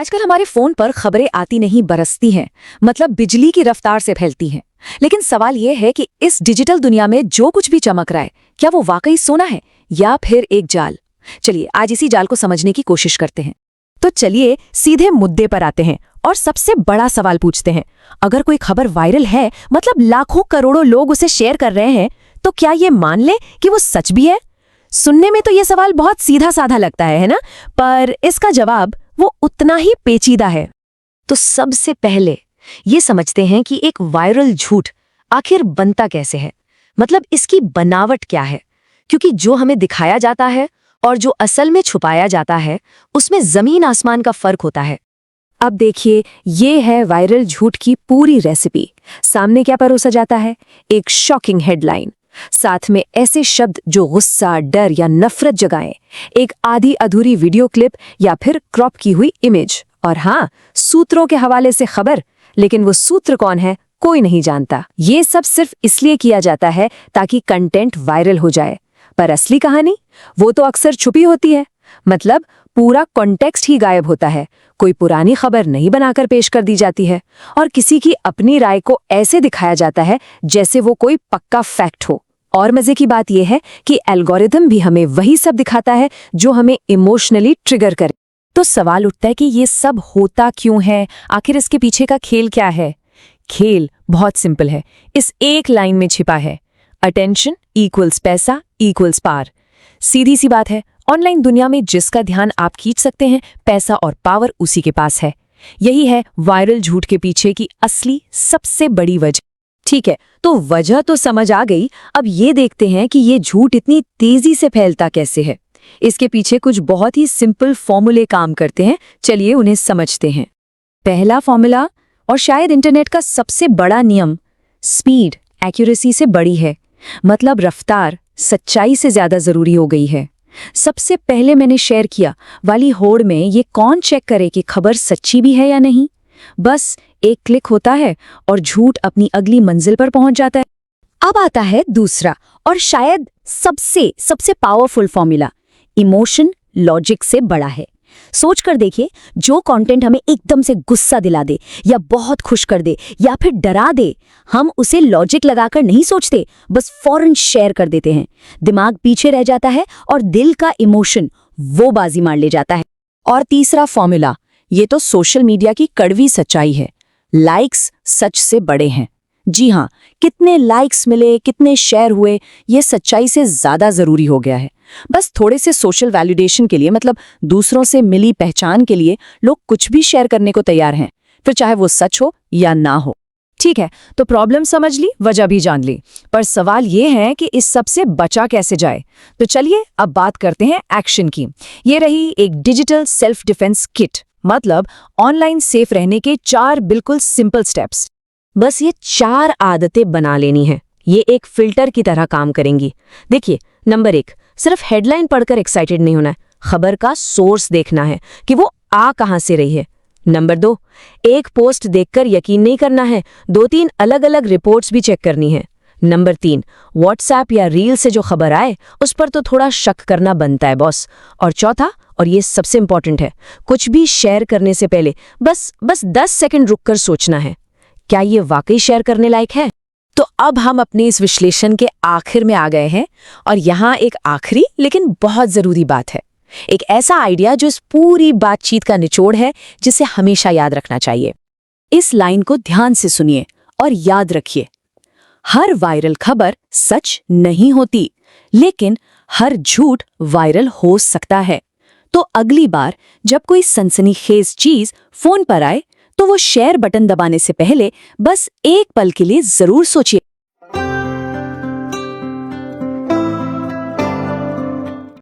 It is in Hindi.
आजकल हमारे फोन पर खबरें आती नहीं बरसती हैं, मतलब बिजली की रफ्तार से फैलती हैं। लेकिन सवाल यह है कि इस डिजिटल दुनिया में जो कुछ भी चमक रहा है, क्या वो वाकई सोना है या फिर एक जाल? चलिए आज इसी जाल को समझने की कोशिश करते हैं। तो चलिए सीधे मुद्दे पर आते हैं और सबसे बड़ा सवाल पूछते हैं। अगर कोई खबर वायरल है, मतलब लाखों करोड़ों लोग उसे शेयर कर रहे हैं, तो क्या ये मान ले कि वो सच भी है? सुनने में तो ये सवाल बहुत सीधा साधा लगता है ना? पर इसका जवाब वो उतना ही पेचीदा है। तो सबसे पहले ये समझते हैं कि एक वायरल झूठ आखिर बनता कैसे है, मतलब इसकी बनावट क्या है। क्योंकि जो हमें दिखाया जाता है और जो असल में छुपाया जाता है, उसमें जमीन आसमान का फर्क होता है। अब देखिए, ये है वायरल झूठ की पूरी रेसिपी। सामने क्या परोसा जाता है? एक शॉकिंग हेडलाइन, साथ में ऐसे शब्द जो गुस्सा, डर या नफरत जगाएं, एक आधी अधूरी वीडियो क्लिप या फिर क्रॉप की हुई इमेज, और हाँ, सूत्रों के हवाले से खबर। लेकिन वो सूत्र कौन है, कोई नहीं जानता। ये सब सिर्फ इसलिए किया जाता है ताकि कंटेंट वायरल हो जाए। पर असली कहानी वो तो अक्सर छुपी होती है, मतलब पूरा कॉन्टेक्स्ट ही गायब होता है। कोई पुरानी खबर नहीं बनाकर पेश कर दी जाती है और किसी की अपनी राय को ऐसे दिखाया जाता है जैसे वो कोई पक्का फैक्ट हो। और मजे की बात यह है कि एल्गोरिथम भी हमें वही सब दिखाता है जो हमें इमोशनली ट्रिगर करे। तो सवाल उठता है कि ये सब होता क्यों है? आखिर इसके पीछे का खेल क्या है? खेल बहुत सिंपल है, इस एक लाइन में छिपा है। अटेंशन इक्वल्स पैसा इक्वल्स पावर। सीधी सी बात है, ऑनलाइन दुनिया में जिसका ध्यान आप खींच सकते हैं, पैसा और पावर उसी के पास है। यही है वायरल झूठ के पीछे की असली सबसे बड़ी वजह। ठीक है, तो वजह तो समझ आ गई। अब ये देखते हैं कि ये झूठ इतनी तेजी से फैलता कैसे है। इसके पीछे कुछ बहुत ही सिंपल फॉर्मूले काम करते हैं, चलिए उन्हें समझते हैं। पहला फॉर्मूला, और शायद इंटरनेट का सबसे बड़ा नियम, स्पीड एक्यूरेसी से बड़ी है। मतलब रफ्तार सच्चाई से ज्यादा जरूरी हो गई है। सबसे पहले मैंने शेयर किया वाली होड़ में ये कौन चेक करे कि खबर सच्ची भी है या नहीं? बस एक क्लिक होता है और झूठ अपनी अगली मंजिल पर पहुंच जाता है। अब आता है दूसरा और शायद सबसे पावरफुल फॉर्मूला, इमोशन लॉजिक से बड़ा है। सोच कर देखिए, जो कंटेंट हमें एकदम से गुस्सा दिला दे या बहुत खुश कर दे या फिर डरा दे, हम उसे लॉजिक लगाकर नहीं सोचते, बस फौरन शेयर कर देते हैं। दिमाग पीछे रह जाता है और दिल का इमोशन वो बाजी मार ले जाता है। और तीसरा फॉर्मूला, ये तो सोशल मीडिया की कड़वी सच्चाई है, लाइक्स सच से बड़े हैं। जी हाँ, कितने लाइक्स मिले, कितने शेयर हुए, ये सच्चाई से ज्यादा जरूरी हो गया है। बस थोड़े से सोशल वैलिडेशन के लिए, मतलब दूसरों से मिली पहचान के लिए, लोग कुछ भी शेयर करने को तैयार हैं, फिर चाहे वो सच हो या ना हो। ठीक है, तो प्रॉब्लम समझ ली, वजह भी जान ली, पर सवाल ये है कि इस सब से बचा कैसे जाए। तो चलिए अब बात करते हैं एक्शन की। ये रही एक डिजिटल सेल्फ डिफेंस किट, मतलब ऑनलाइन सेफ रहने के 4 बिल्कुल सिंपल स्टेप्स। बस ये 4 आदतें बना लेनी है, ये एक फिल्टर की तरह काम करेंगी। देखिए, नंबर 1, सिर्फ हेडलाइन पढ़कर एक्साइटेड नहीं होना है, खबर का सोर्स देखना है कि वो आ कहां से रही है। नंबर 2, एक पोस्ट देखकर यकीन नहीं करना है, 2-3 अलग अलग रिपोर्ट्स भी चेक करनी है। नंबर 3, व्हाट्सएप या रील से जो खबर आए उस पर तो थोड़ा शक करना बनता है बॉस। और चौथा, और ये सबसे इंपॉर्टेंट है, कुछ भी शेयर करने से पहले बस 10 सेकंड रुककर सोचना है, क्या ये वाकई शेयर करने लायक है? तो अब हम अपने इस विश्लेषण के आखिर में आ गए हैं, और यहाँ एक आखिरी लेकिन बहुत जरूरी बात है, एक ऐसा आइडिया जो इस पूरी बातचीत का निचोड़ है, जिसे हमेशा याद रखना चाहिए। इस लाइन को ध्यान से सुनिए और याद रखिए, हर वायरल खबर सच नहीं होती, लेकिन हर झूठ वायरल हो सकता है। तो अगली बार जब कोई सनसनीखेज चीज फोन पर आए, तो वो शेयर बटन दबाने से पहले बस एक पल के लिए जरूर सोचिए।